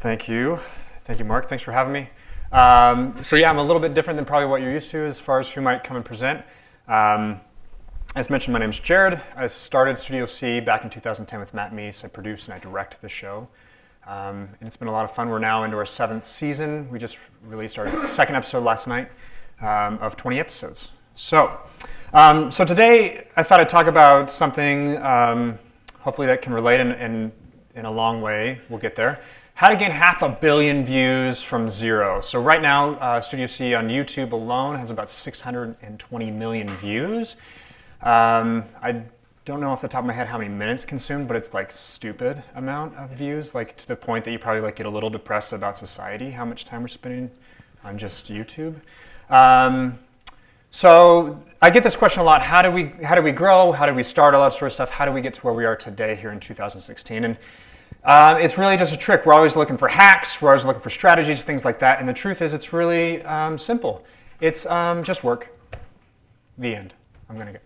Thank you. Thank you, Mark. Thanks for having me. So yeah, I'm a little bit different than probably what you're used to as far as who might come and present. As mentioned, my name's Jared. I started Studio C back in 2010 with Matt Meese. I produce and I direct the show. And it's been a lot of fun. We're now into our 7th season. We just released our 2nd episode last night of 20 episodes. So today I thought I'd talk about something hopefully that can relate in a long way. We'll get there. How to gain 500 million views from zero. So right now, Studio C on YouTube alone has about 620 million views. I don't know off the top of my head how many minutes consumed, but it's like stupid amount of views, like to the point that you probably like get a little depressed about society, how much time we're spending on just YouTube. So I get this question a lot. How do we grow? How do we start? All that sort of stuff. How do we get to where we are today here in 2016? And it's really just a trick. We're always looking for hacks. We're always looking for strategies, things like that. And the truth is, it's really simple. It's just work. The end.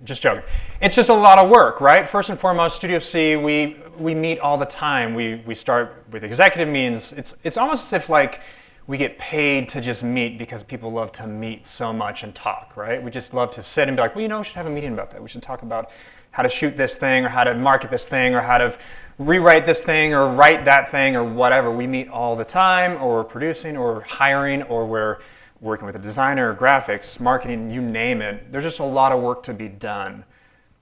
Just joking. It's just a lot of work, right? First and foremost, Studio C, we meet all the time. We start with executive meetings. It's almost as if like we get paid to just meet because people love to meet so much and talk, right? We just love to sit and be like, well, we should have a meeting about that. We should talk about how to shoot this thing or how to market this thing or how to rewrite this thing or write that thing or whatever. We meet all the time, or we're producing or hiring, or we're working with a designer, graphics, marketing, you name it. There's just a lot of work to be done.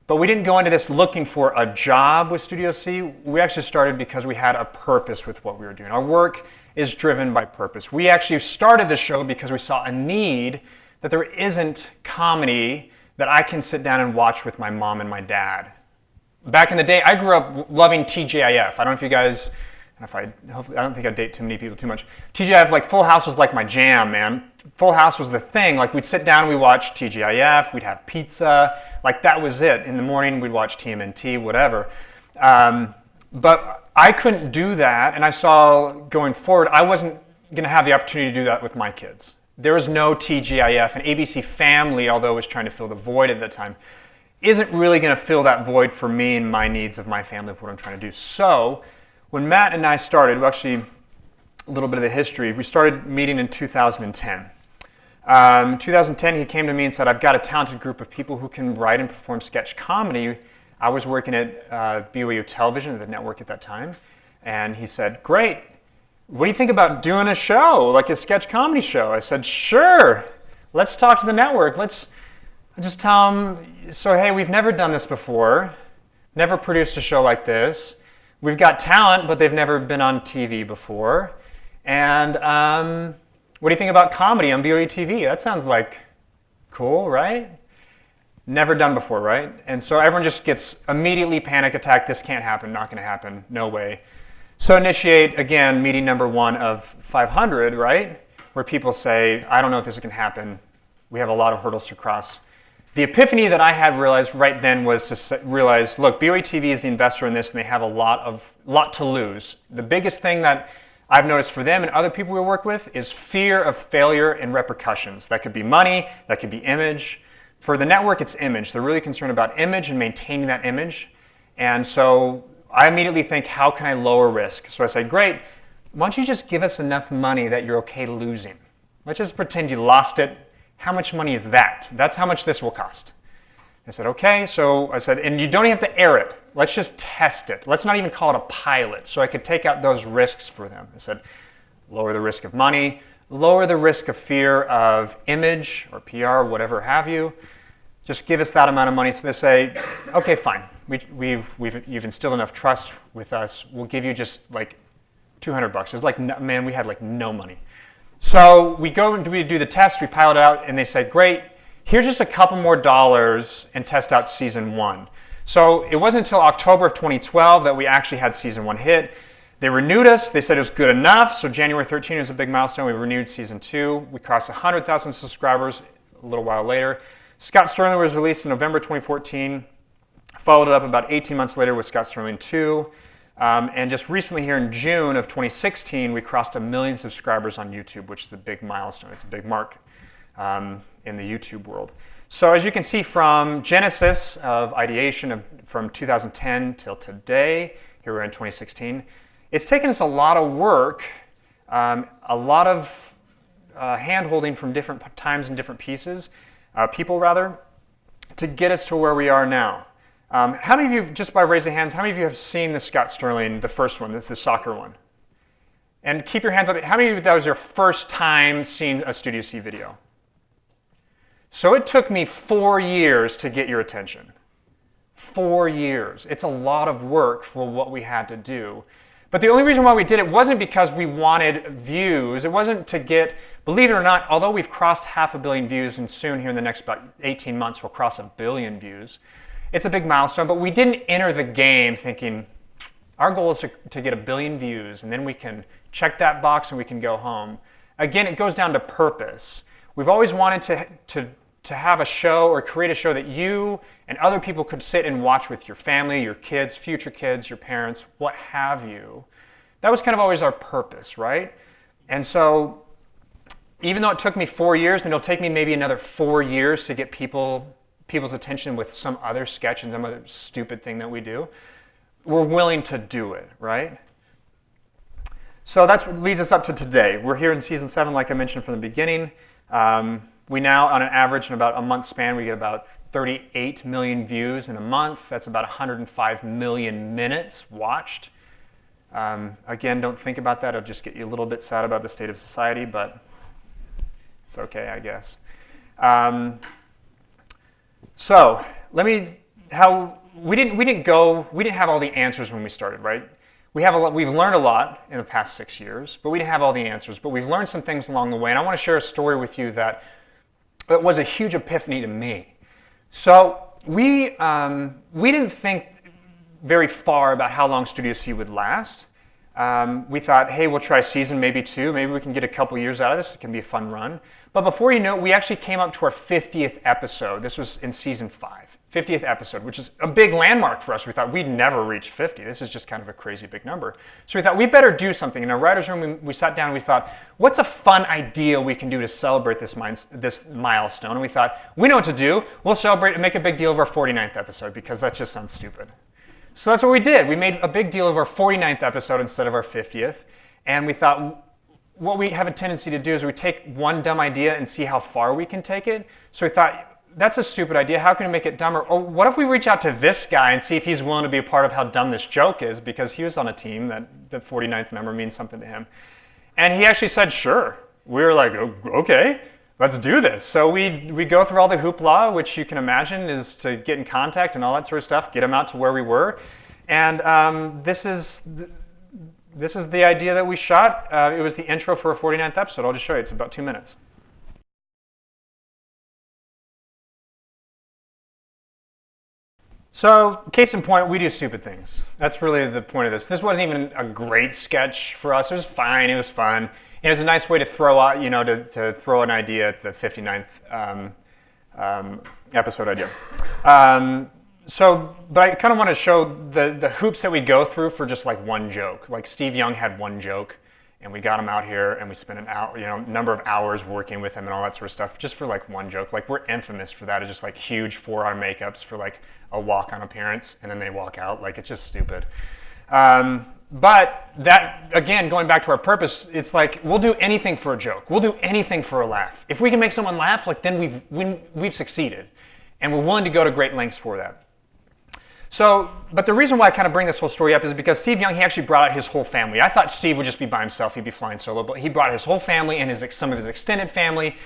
But we didn't go into this looking for a job with Studio C. We actually started because we had a purpose with what we were doing. Our work is driven by purpose. We actually started the show because we saw a need that there isn't comedy that I can sit down and watch with my mom and my dad. Back in the day, I grew up loving TGIF. I don't know if you guys, hopefully, I don't think I date too many people too much. TGIF, like Full House was like my jam, man. Full House was the thing. Like we'd sit down and we'd watch TGIF, we'd have pizza, like that was it. In the morning, we'd watch TMNT, whatever. But I couldn't do that, and I saw going forward, I wasn't gonna have the opportunity to do that with my kids. There was no TGIF, and ABC Family, although it was trying to fill the void at the time, isn't really going to fill that void for me and my needs of my family, of what I'm trying to do. So when Matt and I started, well, actually a little bit of the history, we started meeting in 2010. 2010, he came to me and said, I've got a talented group of people who can write and perform sketch comedy. I was working at UVU Television, the network at that time, and he said, great. What do you think about doing a show, like a sketch comedy show? I said, sure, let's talk to the network. Let's just tell them, so hey, we've never done this before, never produced a show like this. We've got talent, but they've never been on TV before. And what do you think about comedy on BOE TV? That sounds like cool, right? Never done before, right? And so everyone just gets immediately panic attack. This can't happen, not gonna happen, no way. So initiate, again, meeting number 1 of 500, right? Where people say, I don't know if this can happen. We have a lot of hurdles to cross. The epiphany that I had realized right then was to realize, look, BOE TV is the investor in this, and they have a lot to lose. The biggest thing that I've noticed for them and other people we work with is fear of failure and repercussions. That could be money, that could be image. For the network, it's image. They're really concerned about image and maintaining that image. And so I immediately think, how can I lower risk? So I say, great, why don't you just give us enough money that you're okay losing? Let's just pretend you lost it. How much money is that? That's how much this will cost. I said, okay. So I said, and you don't even have to air it. Let's just test it. Let's not even call it a pilot. So I could take out those risks for them. I said, lower the risk of money, lower the risk of fear of image or PR, whatever have you. Just give us that amount of money. So they say, okay, fine. You've instilled enough trust with us. We'll give you just like $200. It's like, man, we had like no money. So we go and we do the test, we pilot it out, and they say, great, here's just a couple more dollars and test out season 1. So it wasn't until October of 2012 that we actually had season 1 hit. They renewed us, they said it was good enough, so January 13 was a big milestone. We renewed season 2. We crossed 100,000 subscribers a little while later. Scott Sterling was released in November 2014, followed it up about 18 months later with Scott Sterling 2. And just recently here in June of 2016, we crossed 1 million subscribers on YouTube, which is a big milestone. It's a big mark in the YouTube world. So as you can see from genesis of ideation from 2010 till today, here we're in 2016, it's taken us a lot of work a lot of hand-holding from different times and different people rather, to get us to where we are now. How many of you, just by raising hands, how many of you have seen the Scott Sterling, the first one, the soccer one? And keep your hands up. How many of you, that was your first time seeing a Studio C video? So it took me 4 years to get your attention. 4 years. It's a lot of work for what we had to do. But the only reason why we did it wasn't because we wanted views. It wasn't to get, believe it or not, although we've crossed 500 million views, and soon here in the next about 18 months we'll cross 1 billion views. It's a big milestone, but we didn't enter the game thinking, our goal is to get 1 billion views, and then we can check that box and we can go home. Again, it goes down to purpose. We've always wanted to have a show or create a show that you and other people could sit and watch with your family, your kids, future kids, your parents, what have you. That was kind of always our purpose, right? And so even though it took me 4 years, and it'll take me maybe another 4 years to get people's attention with some other sketch and some other stupid thing that we do, we're willing to do it, right? So that's what leads us up to today. We're here in season 7, like I mentioned from the beginning. We now, on an average, in about a month span, we get about 38 million views in a month. That's about 105 million minutes watched. Again, don't think about that. It'll just get you a little bit sad about the state of society, but it's okay, I guess. So we didn't have all the answers when we started, right? We've learned a lot in the past 6 years, but we didn't have all the answers. But we've learned some things along the way, and I want to share a story with you that was a huge epiphany to me. So we didn't think very far about how long Studio C would last. We thought, hey, we'll try season, maybe 2. Maybe we can get a couple years out of this. It can be a fun run. But before you know it, we actually came up to our 50th episode. This was in season 5, 50th episode, which is a big landmark for us. We thought we'd never reach 50. This is just kind of a crazy big number. So we thought we better do something. In our writer's room, we sat down and we thought, what's a fun idea we can do to celebrate this milestone? And we thought, we know what to do. We'll celebrate and make a big deal of our 49th episode, because that just sounds stupid. So that's what we did. We made a big deal of our 49th episode instead of our 50th. And we thought, what we have a tendency to do is we take one dumb idea and see how far we can take it. So we thought, that's a stupid idea. How can we make it dumber? Or what if we reach out to this guy and see if he's willing to be a part of how dumb this joke is, because he was on a team that the 49th number means something to him. And he actually said, sure. We were like, okay. Let's do this. So we go through all the hoopla, which you can imagine is to get in contact and all that sort of stuff, get them out to where we were. And this is the idea that we shot. It was the intro for a 49th episode. I'll just show you. It's about 2 minutes. So, case in point, we do stupid things. That's really the point of this. This wasn't even a great sketch for us. It was fine. It was fun. It was a nice way to throw out, to throw an idea at the 59th episode idea. But I kind of want to show the hoops that we go through for just like one joke. Like Steve Young had one joke, and we got him out here, and we spent an hour, number of hours working with him and all that sort of stuff, just for like one joke. Like we're infamous for that. It's just like huge 4-hour makeups for like a walk-on appearance, and then they walk out. Like it's just stupid. But that, again, going back to our purpose, it's like we'll do anything for a joke. We'll do anything for a laugh. If we can make someone laugh, like then we've succeeded, and we're willing to go to great lengths for that. So, but the reason why I kind of bring this whole story up is because Steve Young, he actually brought out his whole family. I thought Steve would just be by himself, he'd be flying solo, but he brought his whole family and some of his extended family.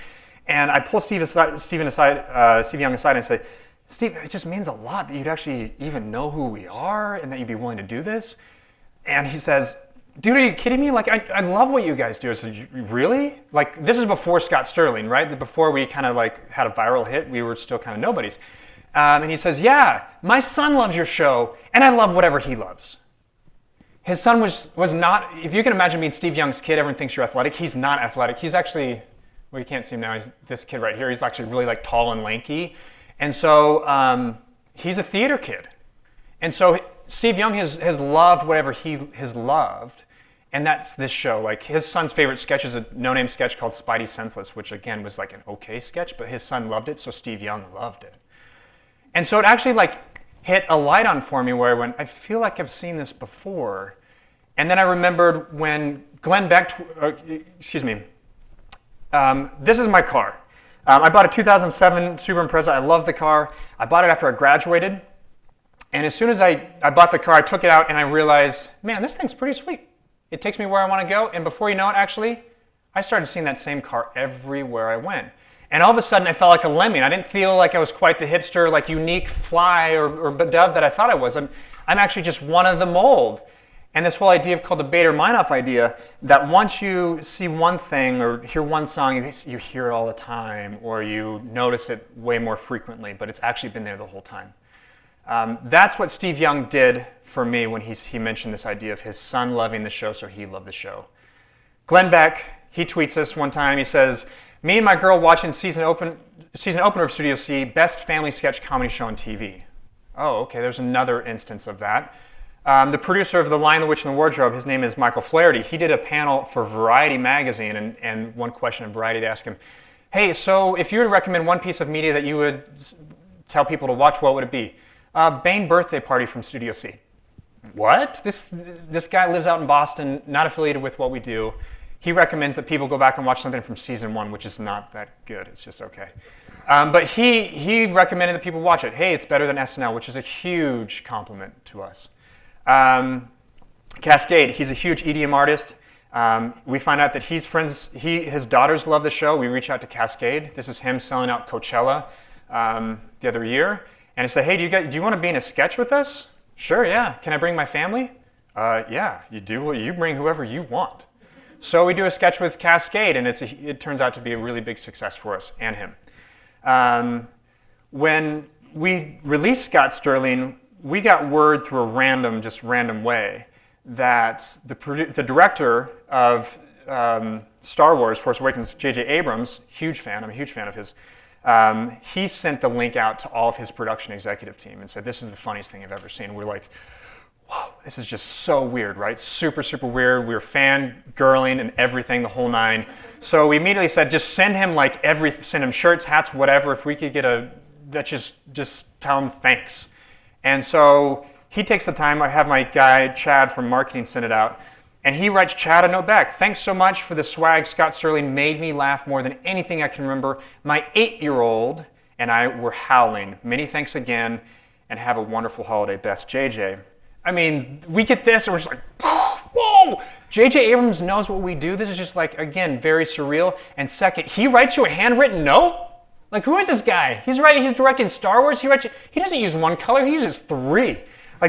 And I pulled Steve Young aside and said, Steve, it just means a lot that you'd actually even know who we are and that you'd be willing to do this. And he says, dude, are you kidding me? Like, I love what you guys do. I said, really? Like, this is before Scott Sterling, right? Before we kind of like had a viral hit, we were still kind of nobodies. And he says, yeah, my son loves your show, and I love whatever he loves. His son was not, if you can imagine being Steve Young's kid, everyone thinks you're athletic. He's not athletic. He's actually, well, you can't see him now. He's this kid right here. He's actually really like tall and lanky. And so he's a theater kid. And so Steve Young has loved whatever he has loved, and that's this show. Like his son's favorite sketch is a no-name sketch called Spidey Senseless, which again was like an okay sketch, but his son loved it, so Steve Young loved it. And so it actually like hit a light on for me where I went, I feel like I've seen this before. And then I remembered when Glenn Beck, excuse me, this is my car. I bought a 2007 Subaru Impreza. I love the car. I bought it after I graduated. And as soon as I bought the car, I took it out and I realized, man, this thing's pretty sweet. It takes me where I want to go. And before you know it, actually, I started seeing that same car everywhere I went. And all of a sudden, I felt like a lemming. I didn't feel like I was quite the hipster, like unique fly or dove that I thought I was. I'm actually just one of the mold. And this whole idea called the Bader-Meinhof idea, that once you see one thing or hear one song, you hear it all the time, or you notice it way more frequently, but it's actually been there the whole time. That's what Steve Young did for me when he mentioned this idea of his son loving the show, so he loved the show. Glenn Beck, he tweets us one time, he says, "Me and my girl watching season opener of Studio C, best family sketch comedy show on TV." Oh, okay, there's another instance of that. The producer of The Lion, the Witch, and the Wardrobe, his name is Michael Flaherty. He did a panel for Variety magazine, and one question in Variety, they asked him, "Hey, so if you were to recommend one piece of media that you would tell people to watch, what would it be?" Bane Birthday Party from Studio C. What? This guy lives out in Boston, not affiliated with what we do. He recommends that people go back and watch something from season 1, which is not that good. It's just okay. But he recommended that people watch it. Hey, it's better than SNL, which is a huge compliment to us. Cascade, he's a huge EDM artist. We find out that his daughters love the show. We reach out to Cascade. This is him selling out Coachella the other year. And I say, hey, do you want to be in a sketch with us? Sure, yeah. Can I bring my family? Yeah, you do. Well, you bring whoever you want. So we do a sketch with Cascade, and it turns out to be a really big success for us and him. When we released Scott Sterling, we got word through a random way that the director of Star Wars, Force Awakens, J.J. Abrams, huge fan, I'm a huge fan of his, he sent the link out to all of his production executive team and said, this is the funniest thing I've ever seen. And we're like, whoa, this is just so weird, right? Super, super weird. We were fangirling and everything, the whole nine. So we immediately said, just send him send him shirts, hats, whatever. If we could get just tell him thanks. And so he takes the time. I have my guy, Chad from marketing, send it out. And he writes Chad a note back. Thanks so much for the swag. Scott Sterling made me laugh more than anything I can remember. My 8-year-old and I were howling. Many thanks again, and have a wonderful holiday. Best, JJ. I mean, we get this and we're just like, whoa! J.J. Abrams knows what we do. This is just again, very surreal. And second, he writes you a handwritten note? Who is this guy? He's directing Star Wars. He doesn't use one color, he uses 3.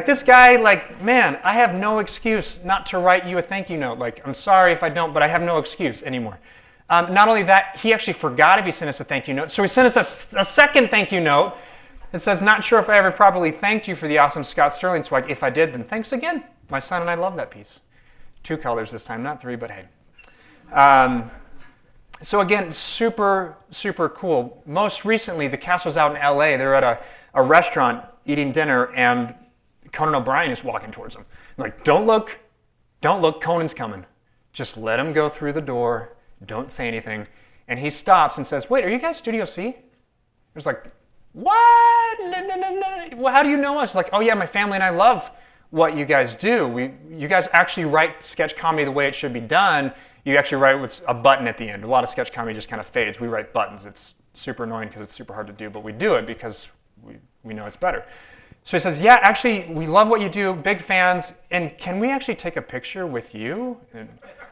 This guy, man, I have no excuse not to write you a thank you note. I'm sorry if I don't, but I have no excuse anymore. Not only that, he actually forgot if he sent us a thank you note, so he sent us a second thank you note. It says, not sure if I ever properly thanked you for the awesome Scott Sterling swag. If I did, then thanks again. My son and I love that piece. 2 colors this time, not 3, but hey. So again, super, super cool. Most recently, the cast was out in LA. They're at a restaurant eating dinner, and Conan O'Brien is walking towards them. I'm like, don't look, Conan's coming. Just let him go through the door. Don't say anything. And he stops and says, wait, are you guys Studio C? It was like, what? No. Well, how do you know us? Like, oh yeah, my family and I love what you guys do. You guys actually write sketch comedy the way it should be done. You actually write with a button at the end. A lot of sketch comedy just kind of fades. We write buttons. It's super annoying because it's super hard to do, but we do it because we know it's better. So he says, yeah, actually, we love what you do, big fans, and can we actually take a picture with you? And,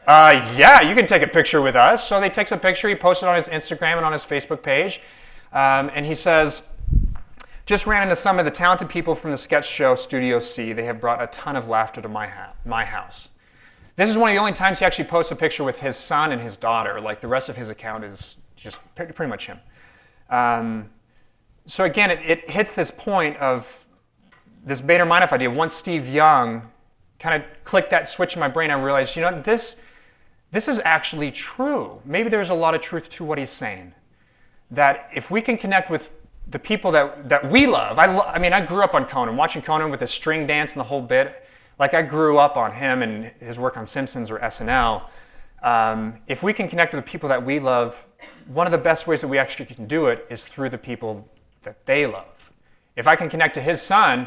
yeah, you can take a picture with us. So they takes a picture, he posts it on his Instagram and on his Facebook page, and he says, just ran into some of the talented people from the sketch show Studio C. They have brought a ton of laughter to my house. This is one of the only times he actually posts a picture with his son and his daughter. The rest of his account is just pretty much him. So again, it hits this point of this Bader-Meinhof idea. Once Steve Young kind of clicked that switch in my brain, I realized, this is actually true. Maybe there's a lot of truth to what he's saying. That if we can connect with the people that we love, I grew up on Conan, watching Conan with the string dance and the whole bit. I grew up on him and his work on Simpsons or SNL. If we can connect with the people that we love, one of the best ways that we actually can do it is through the people that they love. If I can connect to his son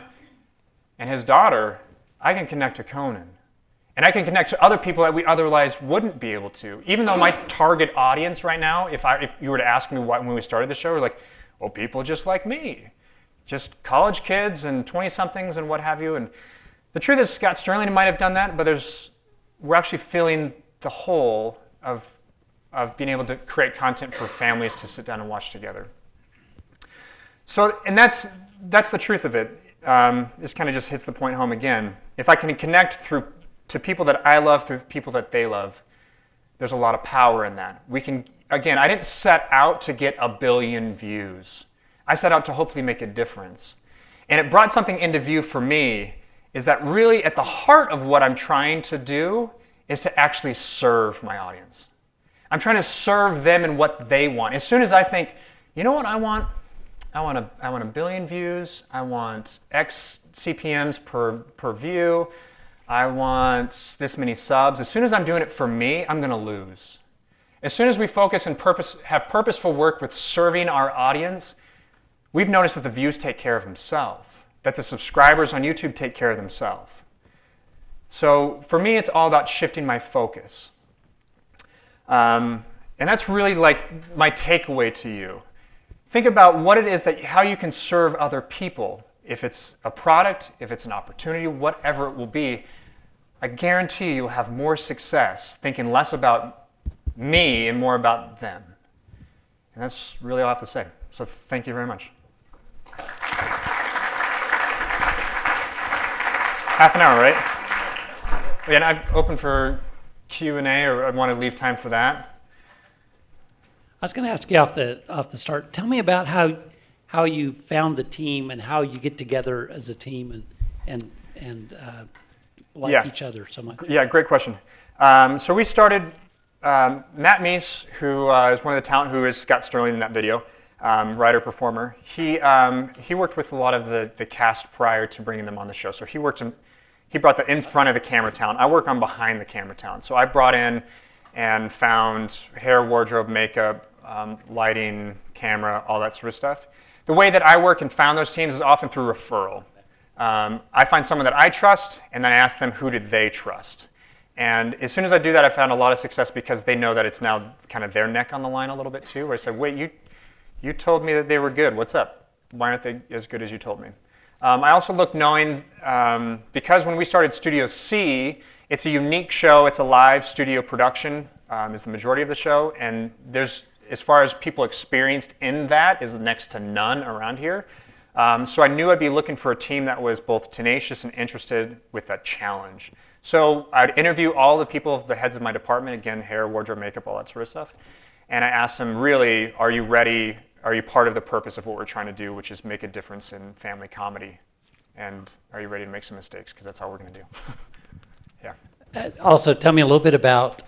and his daughter, I can connect to Conan. And I can connect to other people that we otherwise wouldn't be able to. Even though my target audience right now, if you were to ask me when we started the show, we're like, well, people just like me. Just college kids and 20-somethings and what have you. And the truth is Scott Sterling might have done that, but we're actually feeling the whole of being able to create content for families to sit down and watch together. So, and that's the truth of it. This kind of just hits the point home again. If I can connect to people that I love, through people that they love, there's a lot of power in that. I didn't set out to get 1 billion views. I set out to hopefully make a difference. And it brought something into view for me, is that really at the heart of what I'm trying to do is to actually serve my audience. I'm trying to serve them in what they want. As soon as I think, you know what I want? I want 1 billion views. I want X CPMs per view. I want this many subs. As soon as I'm doing it for me, I'm going to lose. As soon as we focus and have purposeful work with serving our audience, we've noticed that the views take care of themselves, that the subscribers on YouTube take care of themselves. So for me, it's all about shifting my focus. And that's really like my takeaway to you. Think about what it is how you can serve other people. If it's a product, if it's an opportunity, whatever it will be, I guarantee you'll have more success thinking less about me and more about them. And that's really all I have to say. So thank you very much. Half an hour, right? And I've opened for Q&A, or I want to leave time for that. I was going to ask you off the start. Tell me about how you found the team and how you get together as a team and like each other so much. Yeah, great question. So we started. Matt Meese, who is one of the talent, who is Scott Sterling in that video, writer performer. He worked with a lot of the cast prior to bringing them on the show. So he brought the in front of the camera talent. I work on behind the camera talent. So I brought in and found hair, wardrobe, makeup, lighting, camera, all that sort of stuff. The way that I work and found those teams is often through referral. I find someone that I trust, and then I ask them who did they trust. And as soon as I do that, I found a lot of success because they know that it's now kind of their neck on the line a little bit too, where I said, wait, you told me that they were good. What's up? Why aren't they as good as you told me? I also looked knowing, because when we started Studio C, it's a unique show. It's a live studio production, is the majority of the show. And there's, as far as people experienced in that, is next to none around here. So I knew I'd be looking for a team that was both tenacious and interested with that challenge. So I'd interview all the people, the heads of my department, again, hair, wardrobe, makeup, all that sort of stuff. And I asked them, really, are you ready? Are you part of the purpose of what we're trying to do, which is make a difference in family comedy? And are you ready to make some mistakes? Because that's all we're going to do. Yeah. Also, tell me a little bit about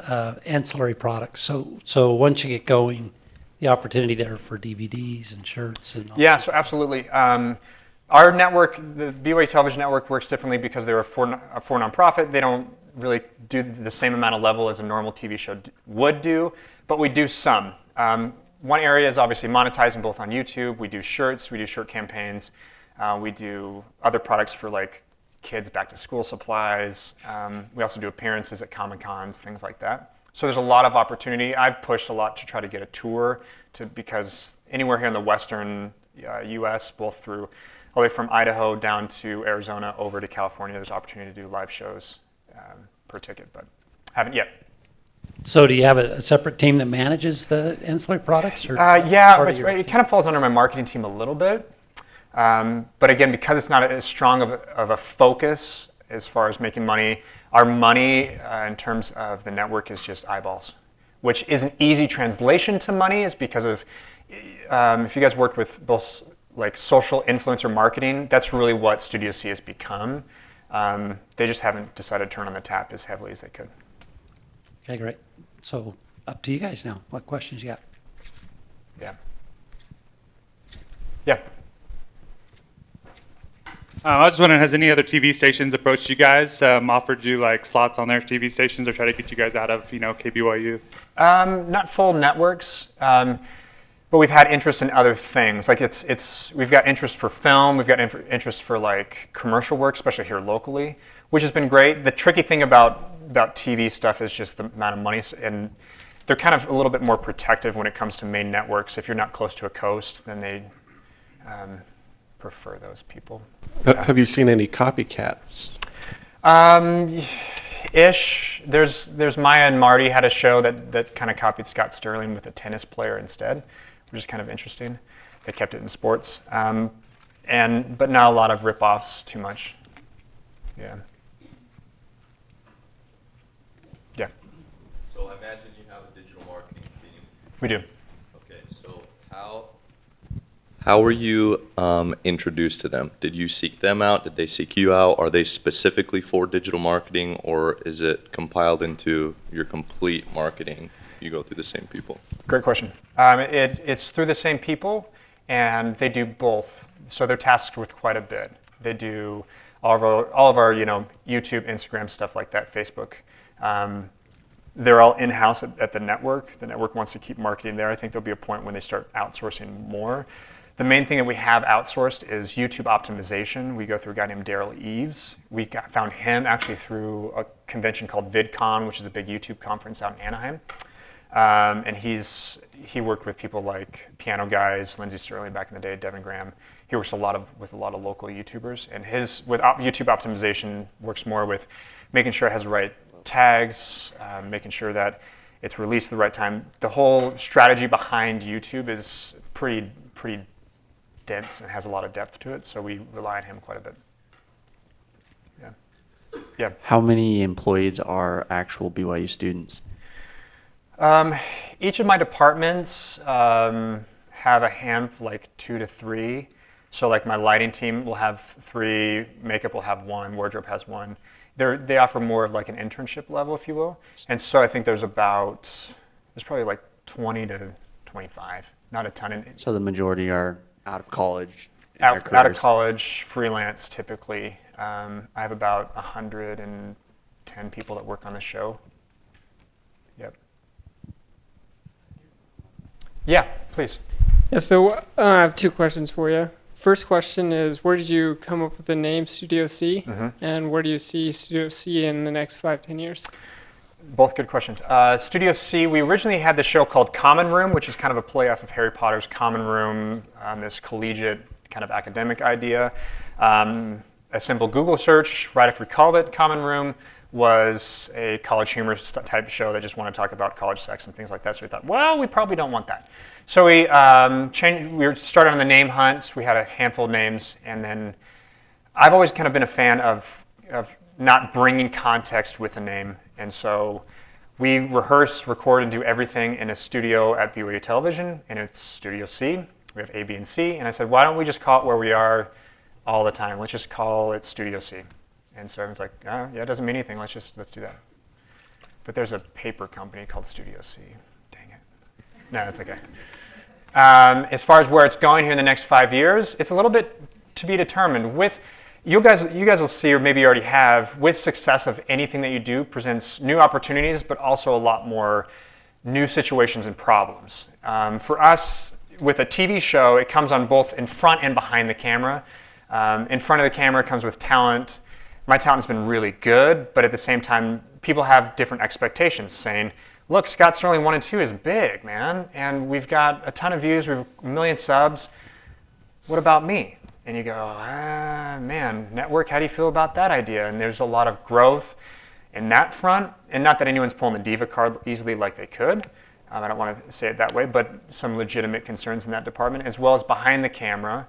ancillary products. So once you get going, the opportunity there for DVDs and shirts and all that. So absolutely. Our network, the BYU Television Network, works differently because they're a for nonprofit. They don't really do the same amount of level as a normal TV show would do, but we do some. One area is obviously monetizing both on YouTube. We do shirts, we do shirt campaigns. We do other products for like kids back to school supplies. We also do appearances at Comic-Cons, things like that. So there's a lot of opportunity. I've pushed a lot to try to get a tour because anywhere here in the Western US, both through all the way from Idaho down to Arizona over to California, there's opportunity to do live shows per ticket, but haven't yet. So do you have a separate team that manages the ancillary products? Or it kind of falls under my marketing team a little bit. But again, because it's not as strong of a focus as far as making money, our money in terms of the network is just eyeballs, which is an easy translation to money is because of, if you guys worked with both like social influencer marketing, that's really what Studio C has become. They just haven't decided to turn on the tap as heavily as they could. Okay, great. So up to you guys now. What questions you got? Yeah. I was just wondering, has any other TV stations approached you guys, offered you like slots on their TV stations, or try to get you guys out of, KBYU? Not full networks. but we've had interest in other things. Like we've got interest for film, we've got interest for like commercial work, especially here locally, which has been great. The tricky thing about TV stuff is just the amount of money, and they're kind of a little bit more protective when it comes to main networks. If you're not close to a coast, then they prefer those people. Have you seen any copycats? Ish. There's Maya and Marty had a show that kind of copied Scott Sterling with a tennis player instead, which is kind of interesting. They kept it in sports, but not a lot of rip-offs too much. Yeah. Yeah. So I imagine you have a digital marketing team. We do. Okay, so how were you introduced to them? Did you seek them out? Did they seek you out? Are they specifically for digital marketing, or is it compiled into your complete marketing? You go through the same people. Great question. It's through the same people, and they do both. So they're tasked with quite a bit. They do all of our YouTube, Instagram, stuff like that, Facebook. They're all in-house at the network. The network wants to keep marketing there. I think there'll be a point when they start outsourcing more. The main thing that we have outsourced is YouTube optimization. We go through a guy named Daryl Eves. We found him actually through a convention called VidCon, which is a big YouTube conference out in Anaheim. And he worked with people like Piano Guys, Lindsey Sterling back in the day, Devin Graham. He works with a lot of local YouTubers, and YouTube optimization works more with making sure it has the right tags, making sure that it's released at the right time. The whole strategy behind YouTube is pretty dense and has a lot of depth to it, so we rely on him quite a bit. Yeah. How many employees are actual BYU students? Each of my departments have a handful, like 2 to 3. So like my lighting team will have 3, makeup will have 1, wardrobe has 1. They offer more of like an internship level, if you will. And so I think there's probably like 20 to 25, not a ton. So the majority are out of college? Out of college, freelance typically. I have about 110 people that work on the show. Yep. Yeah, please. Yeah, so I have 2 questions for you. First question is, where did you come up with the name Studio C? Mm-hmm. And where do you see Studio C in the next 5-10 years? Both good questions. Studio C, we originally had the show called Common Room, which is kind of a play off of Harry Potter's Common Room, this collegiate kind of academic idea. A simple Google search, right after we called it Common Room, was a college humor type show that just wanted to talk about college sex and things like that. So we thought, well, we probably don't want that. So we started on the name hunt. We had a handful of names, and then I've always kind of been a fan of not bringing context with a name. And so we rehearse, record, and do everything in a studio at BYU Television, and it's Studio C. We have A, B, and C. And I said, why don't we just call it where we are all the time? Let's just call it Studio C. And so everyone's like, oh, yeah, it doesn't mean anything. Let's do that. But there's a paper company called Studio C. Dang it. No, it's okay. As far as where it's going here in the next 5 years, it's a little bit to be determined. With you guys will see, or maybe you already have, with success of anything that you do presents new opportunities, but also a lot more new situations and problems. For us, with a TV show, it comes on both in front and behind the camera. In front of the camera, it comes with talent. My talent's been really good, but at the same time, people have different expectations, saying, look, Scott Sterling 1 and 2 is big, man, and we've got a ton of views, we have 1 million subs. What about me? And you go, man, network, how do you feel about that idea? And there's a lot of growth in that front, and not that anyone's pulling the diva card easily like they could. I don't want to say it that way, but some legitimate concerns in that department, as well as behind the camera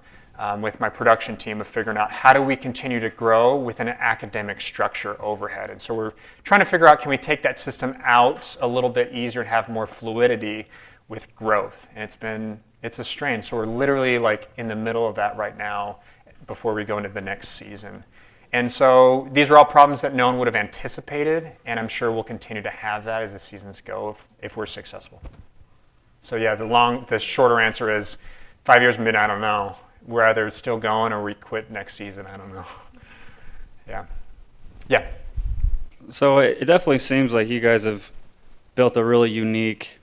with my production team of figuring out how do we continue to grow within an academic structure overhead. And so we're trying to figure out, can we take that system out a little bit easier and have more fluidity with growth? And it's a strain. So we're literally like in the middle of that right now before we go into the next season. And so these are all problems that no one would have anticipated, and I'm sure we'll continue to have that as the seasons go if we're successful. So yeah, the shorter answer is 5 years mid, I don't know. We're either still going or we quit next season, I don't know. Yeah. So it definitely seems like you guys have built a really unique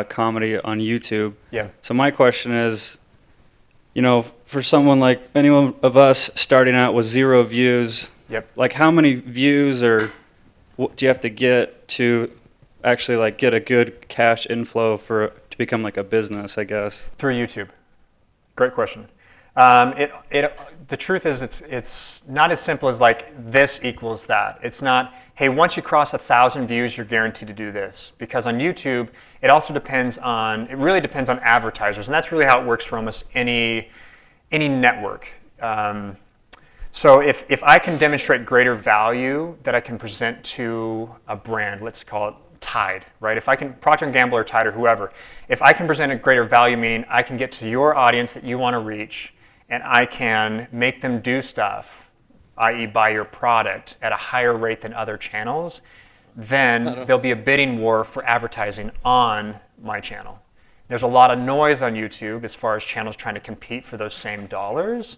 comedy on YouTube. Yeah. So my question is, for someone like anyone of us starting out with 0 views, Yep. like how many views or what do you have to get to actually like get a good cash inflow to become like a business, I guess? Through YouTube. Great question. The truth is it's not as simple as like this equals that. It's not, hey, once you cross 1,000 views, you're guaranteed to do this. Because on YouTube, it really depends on advertisers. And that's really how it works for almost any network. So if I can demonstrate greater value that I can present to a brand, let's call it Tide, right? If I can, Procter & Gamble or Tide or whoever, if I can present a greater value, meaning I can get to your audience that you want to reach, and I can make them do stuff, i.e. buy your product at a higher rate than other channels, then there'll be a bidding war for advertising on my channel. There's a lot of noise on YouTube as far as channels trying to compete for those same dollars.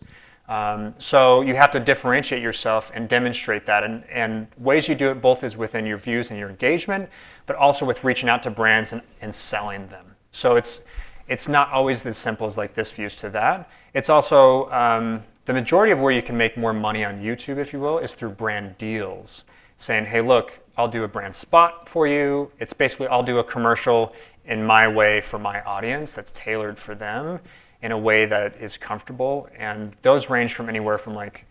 So you have to differentiate yourself and demonstrate that. And ways you do it both is within your views and your engagement, but also with reaching out to brands and selling them. So it's not always as simple as like this views to that. It's also the majority of where you can make more money on YouTube, if you will, is through brand deals. Saying, hey, look, I'll do a brand spot for you. It's basically I'll do a commercial in my way for my audience that's tailored for them in a way that is comfortable. And those range from anywhere from like,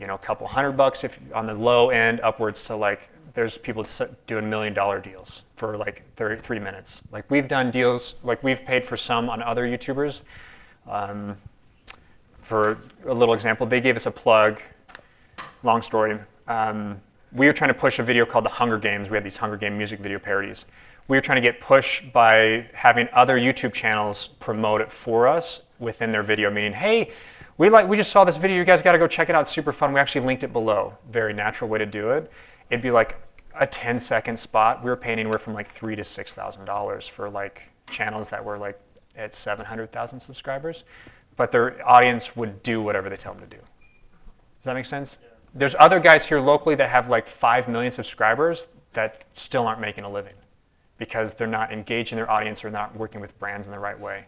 a couple $100 if on the low end upwards to like, there's people doing $1 million deals for like 3 minutes. Like we've done deals, like we've paid for some on other YouTubers. For a little example, they gave us a plug, long story. We were trying to push a video called The Hunger Games. We had these Hunger Game music video parodies. We were trying to get pushed by having other YouTube channels promote it for us within their video, meaning, hey, we just saw this video, you guys got to go check it out, it's super fun. We actually linked it below. Very natural way to do it. It'd be like a 10-second spot. We were paying anywhere from like $3,000 to $6,000 for like channels that were like at 700,000 subscribers, but their audience would do whatever they tell them to do. Does that make sense? Yeah. There's other guys here locally that have like 5 million subscribers that still aren't making a living because they're not engaging their audience or not working with brands in the right way.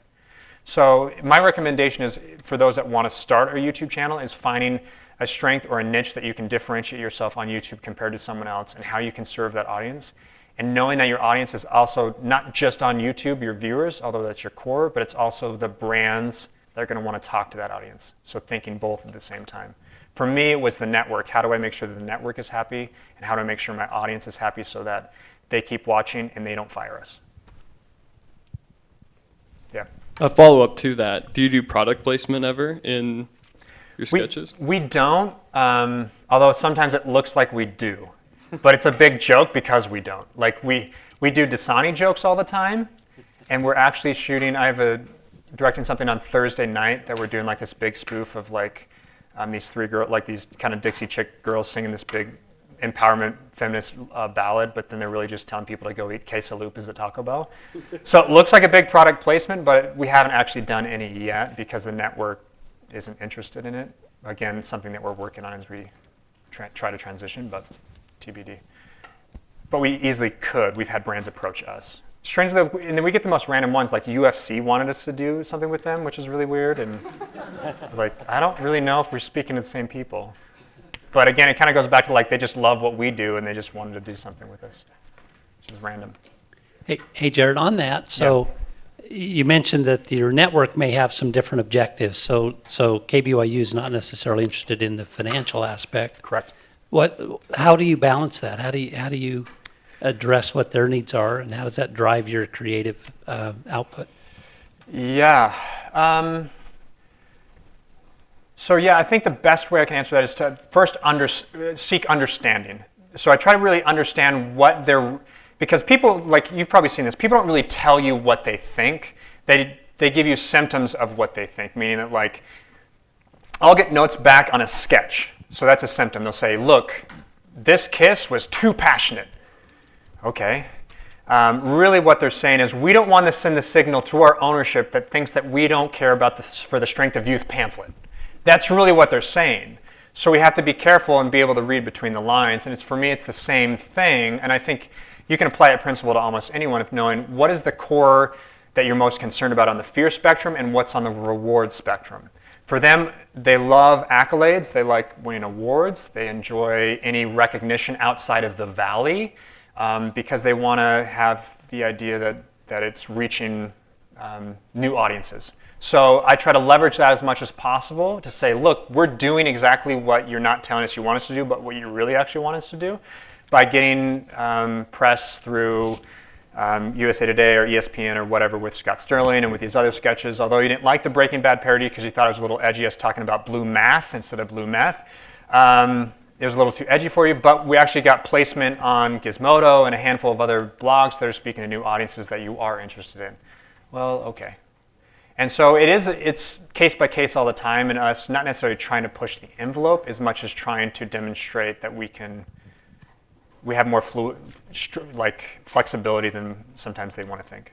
So my recommendation is for those that want to start a YouTube channel is finding a strength or a niche that you can differentiate yourself on YouTube compared to someone else and how you can serve that audience. And knowing that your audience is also not just on YouTube, your viewers, although that's your core, but it's also the brands that are going to want to talk to that audience. So thinking both at the same time. For me, it was the network. How do I make sure that the network is happy? And how do I make sure my audience is happy so that they keep watching and they don't fire us? Yeah. A follow-up to that, do you do product placement ever in your sketches? We don't, although sometimes it looks like we do. But it's a big joke because we don't. Like we do Dasani jokes all the time, and we're actually shooting, directing something on Thursday night that we're doing like this big spoof of like these 3 girls, like these kind of Dixie chick girls singing this big empowerment feminist ballad, but then they're really just telling people to go eat quesalupas at Taco Bell. So it looks like a big product placement, but we haven't actually done any yet because the network isn't interested in it. Again, something that we're working on as we try to transition, but TBD. But we easily could. We've had brands approach us. Strangely, and then we get the most random ones, like UFC wanted us to do something with them, which is really weird. And like, I don't really know if we're speaking to the same people. But again, it kind of goes back to like, they just love what we do and they just wanted to do something with us, which is random. Hey, Jared, on that, so you mentioned that your network may have some different objectives. So KBYU is not necessarily interested in the financial aspect. Correct. How do you balance that? How do you address what their needs are, and how does that drive your creative output? Yeah. I think the best way I can answer that is to first seek understanding. So I try to really understand because people, like you've probably seen this, people don't really tell you what they think. They give you symptoms of what they think, meaning that like, I'll get notes back on a sketch. So that's a symptom. They'll say, look, this kiss was too passionate. Okay. Really what they're saying is we don't want to send the signal to our ownership that thinks that we don't care about for the Strength of Youth pamphlet. That's really what they're saying. So we have to be careful and be able to read between the lines. And for me, it's the same thing. And I think you can apply that principle to almost anyone of knowing what is the core that you're most concerned about on the fear spectrum and what's on the reward spectrum. For them, they love accolades. They like winning awards. They enjoy any recognition outside of the valley because they want to have the idea that it's reaching new audiences. So I try to leverage that as much as possible to say, look, we're doing exactly what you're not telling us you want us to do, but what you really actually want us to do by getting press through USA Today or ESPN or whatever with Scott Sterling and with these other sketches. Although you didn't like the Breaking Bad parody because you thought it was a little edgy, us talking about blue math instead of blue meth. It was a little too edgy for you, but we actually got placement on Gizmodo and a handful of other blogs that are speaking to new audiences that you are interested in. Well, okay. And so it's case by case all the time, and us not necessarily trying to push the envelope as much as trying to demonstrate that we have more flexibility than sometimes they want to think.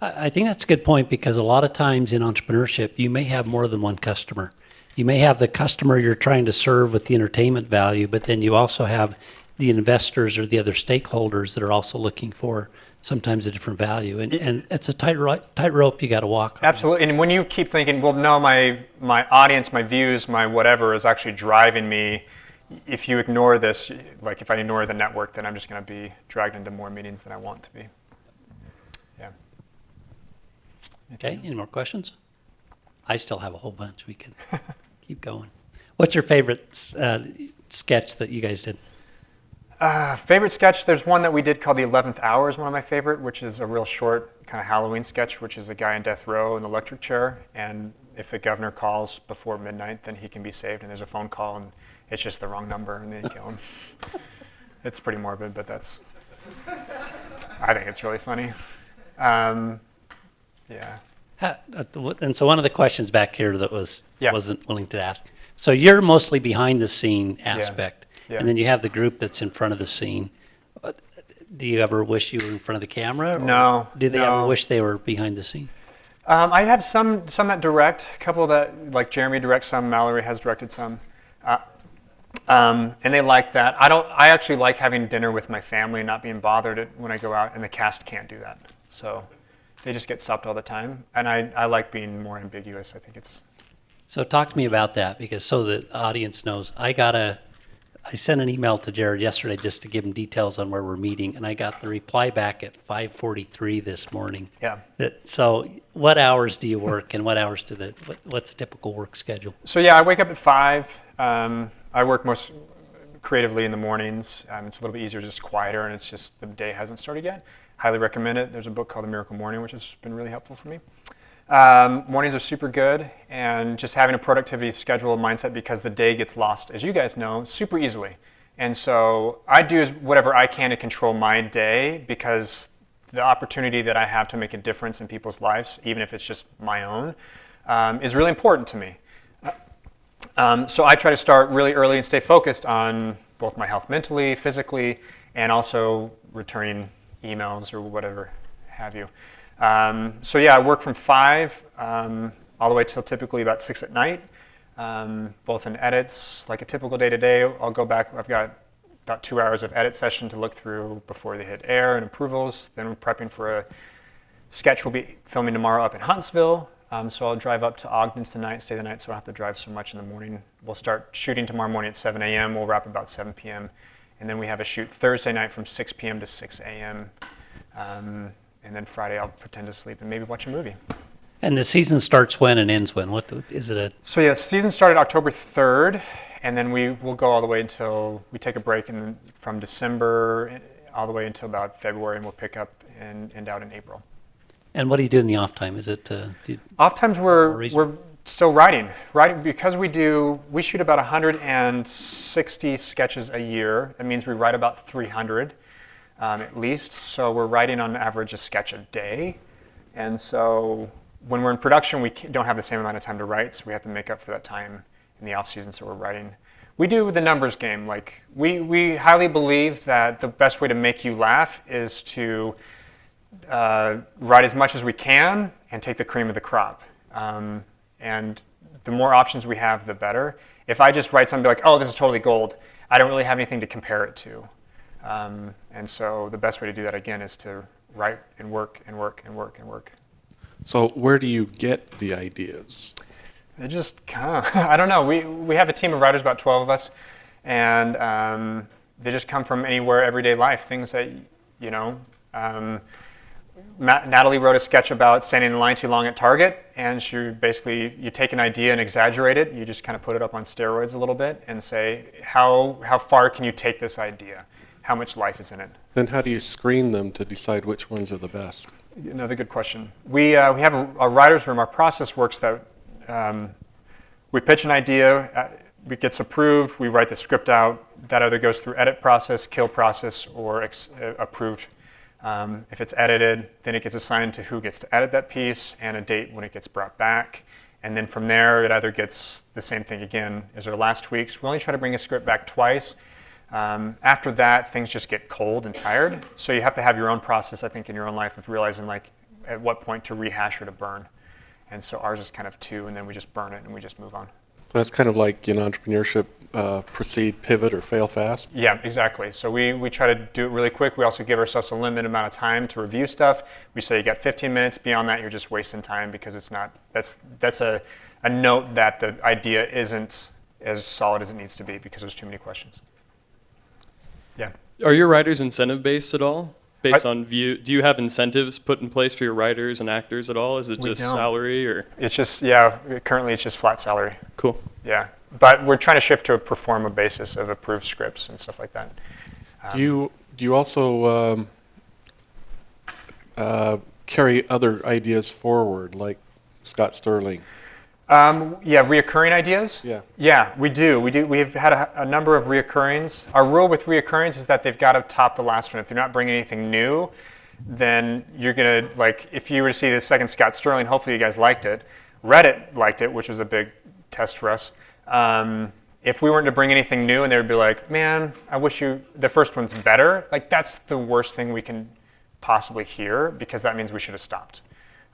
I think that's a good point, because a lot of times in entrepreneurship, you may have more than one customer. You may have the customer you're trying to serve with the entertainment value, but then you also have the investors or the other stakeholders that are also looking for sometimes a different value. And it's a tightrope you got to walk on. Absolutely. And when you keep thinking, well, no, my audience, my views, my whatever is actually driving me, if you ignore this, like if I ignore the network, then I'm just going to be dragged into more meetings than I want to be. Yeah. Okay, any more questions? I still have a whole bunch. We can keep going. What's your favorite sketch that you guys did? Favorite sketch, there's one that we did called The 11th Hour is one of my favorite, which is a real short kind of Halloween sketch, which is a guy in death row in the electric chair, and if the governor calls before midnight, then he can be saved, and there's a phone call, and it's just the wrong number, and they kill him. It's pretty morbid, but I think it's really funny. Yeah. And so one of the questions back here that Yeah. wasn't willing to ask. So you're mostly behind the scene aspect, Yeah. and then you have the group that's in front of the scene. Do you ever wish you were in front of the camera? Or No, do they no. ever wish they were behind the scene? I have some that direct, a couple that, like Jeremy directs some, Mallory has directed some. And they like that. I actually like having dinner with my family and not being bothered when I go out, and the cast can't do that. So they just get subbed all the time. And I like being more ambiguous. I think it's... So talk to me about that, because so the audience knows. I sent an email to Jared yesterday just to give him details on where we're meeting, and I got the reply back at 5:43 this morning. Yeah. So what hours do you work, and what hours what's a typical work schedule? So yeah, I wake up at 5. I work most creatively in the mornings. It's a little bit easier, just quieter, and it's just the day hasn't started yet. Highly recommend it. There's a book called The Miracle Morning, which has been really helpful for me. Mornings are super good, and just having a productivity schedule mindset, because the day gets lost, as you guys know, super easily. And so I do whatever I can to control my day, because the opportunity that I have to make a difference in people's lives, even if it's just my own, is really important to me. So I try to start really early and stay focused on both my health mentally, physically, and also returning emails or whatever have you. So yeah, I work from 5 all the way till typically about 6 at night, both in edits. Like a typical day-to-day, I'll go back, I've got about 2 hours of edit session to look through before they hit air and approvals. Then we're prepping for a sketch we'll be filming tomorrow up in Huntsville. So I'll drive up to Ogden tonight, stay the night, so I don't have to drive so much in the morning. We'll start shooting tomorrow morning at 7 a.m. We'll wrap about 7 p.m. And then we have a shoot Thursday night from 6 p.m. to 6 a.m. And then Friday I'll pretend to sleep and maybe watch a movie. And the season starts when and ends when? What is it? So yeah, season started October 3rd, and then we'll go all the way until we take a break, and then from December all the way until about February, and we'll pick up and end out in April. And what do you do in the off time? Is it Off times we're still writing because we shoot about 160 sketches a year. That means we write about 300 at least. So we're writing on average a sketch a day, and so when we're in production, we don't have the same amount of time to write, so we have to make up for that time in the off season. So we're writing. We do the numbers game. Like we highly believe that the best way to make you laugh is to write as much as we can and take the cream of the crop. And the more options we have, the better. If I just write something like, oh, this is totally gold, I don't really have anything to compare it to. And so the best way to do that, again, is to write and work and work and work and work. So where do you get the ideas? They just come. I don't know. We have a team of writers, about 12 of us, and they just come from anywhere, everyday life, things that, you know. Natalie wrote a sketch about standing in line too long at Target, and she basically, you take an idea and exaggerate it, you just kind of put it up on steroids a little bit and say, how far can you take this idea? How much life is in it? Then how do you screen them to decide which ones are the best? Another good question. We have a writer's room. Our process works that we pitch an idea, it gets approved, we write the script out, that either goes through edit process, kill process, or approved. If it's edited, then it gets assigned to who gets to edit that piece and a date when it gets brought back. And then from there, it either gets the same thing again as our last tweaks. We only try to bring a script back twice. After that, things just get cold and tired. So you have to have your own process, I think, in your own life of realizing like at what point to rehash or to burn. And so ours is kind of 2, and then we just burn it and we just move on. So that's kind of like in entrepreneurship, proceed, pivot, or fail fast. Yeah, exactly. So we try to do it really quick. We also give ourselves a limited amount of time to review stuff. We say you got 15 minutes. Beyond that, you're just wasting time because it's not. That's a note that the idea isn't as solid as it needs to be because there's too many questions. Yeah. Are your writers incentive based at all? Based on view, do you have incentives put in place for your writers and actors at all? Is it We just don't. salary or? It's just currently it's just flat salary. Cool. Yeah. But we're trying to shift to a pro forma basis of approved scripts and stuff like that. Do you also carry other ideas forward, like Scott Sterling? Yeah, reoccurring ideas. Yeah. Yeah, we do. We've had a number of reoccurrings. Our rule with reoccurrings is that they've got to top the last one. If you're not bringing anything new, then you're gonna if you were to see the second Scott Sterling, hopefully you guys liked it. Reddit liked it, which was a big test for us. If we weren't to bring anything new and they would be like, man, I wish the first one's better, like that's the worst thing we can possibly hear because that means we should have stopped.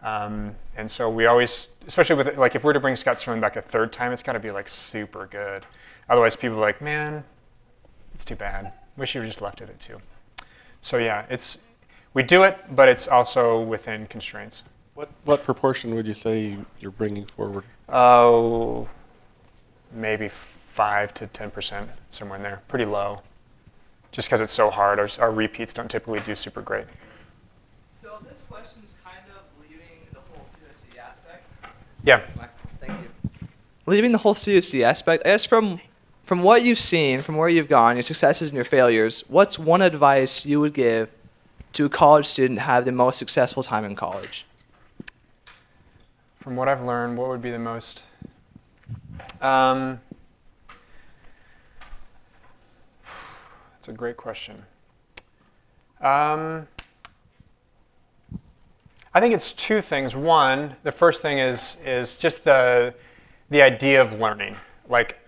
And so we always, especially with if we're to bring Scott Sterling back a third time, it's got to be super good. Otherwise, people are like, man, it's too bad. Wish you just left it at 2. So yeah, we do it, but it's also within constraints. What proportion would you say you're bringing forward? Oh, maybe 5 to 10%, somewhere in there. Pretty low, just because it's so hard. Our repeats don't typically do super great. So this question is kind of leaving the whole COC aspect. Yeah. Thank you. Leaving the whole COC aspect, I guess from what you've seen, from where you've gone, your successes and your failures, what's one advice you would give to a college student to have the most successful time in college? From what I've learned, what would be the most? That's a great question. I think it's 2 things. One, the first thing is just the idea of learning. Like,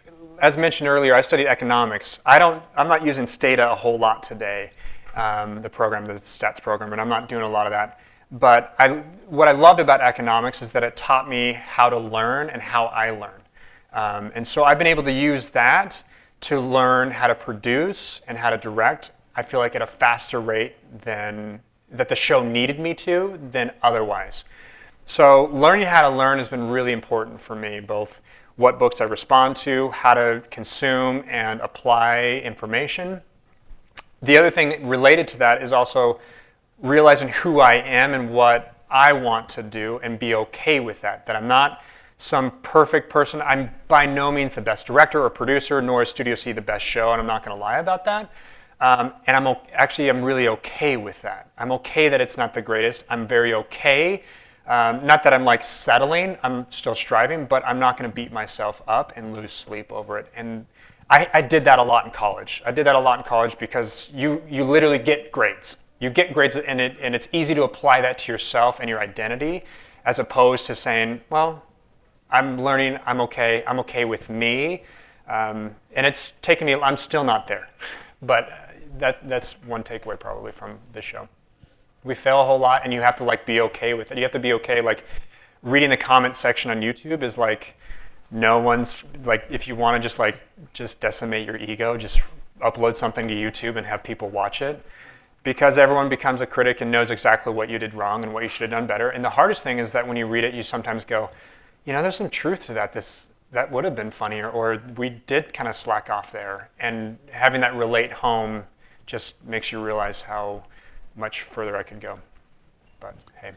as mentioned earlier, I studied economics. I'm not using Stata a whole lot today, the stats program, and I'm not doing a lot of that. But what I loved about economics is that it taught me how to learn and how I learn. And so I've been able to use that to learn how to produce and how to direct, I feel like at a faster rate than that the show needed me to than otherwise. So learning how to learn has been really important for me, both what books I respond to, how to consume and apply information. The other thing related to that is also realizing who I am and what I want to do and be okay with that I'm not some perfect person. I'm by no means the best director or producer, nor is Studio C the best show, and I'm not going to lie about that. And I'm really okay with that. I'm okay that it's not the greatest. I'm very okay. Not that I'm settling, I'm still striving, but I'm not going to beat myself up and lose sleep over it. And I did that a lot in college. I did that a lot in college because you literally get grades. You get grades, and it's easy to apply that to yourself and your identity, as opposed to saying, well, I'm learning, I'm okay with me. And it's taken me, I'm still not there. But that's one takeaway probably from this show. We fail a whole lot, and you have to be okay with it. You have to be okay, reading the comment section on YouTube is No one's like, if you want to just decimate your ego, just upload something to YouTube and have people watch it, because everyone becomes a critic and knows exactly what you did wrong and what you should have done better. And the hardest thing is that when you read it, you sometimes go, there's some truth to that. That would have been funnier, or we did kind of slack off there. And having that relate home just makes you realize how much further I could go. But hey.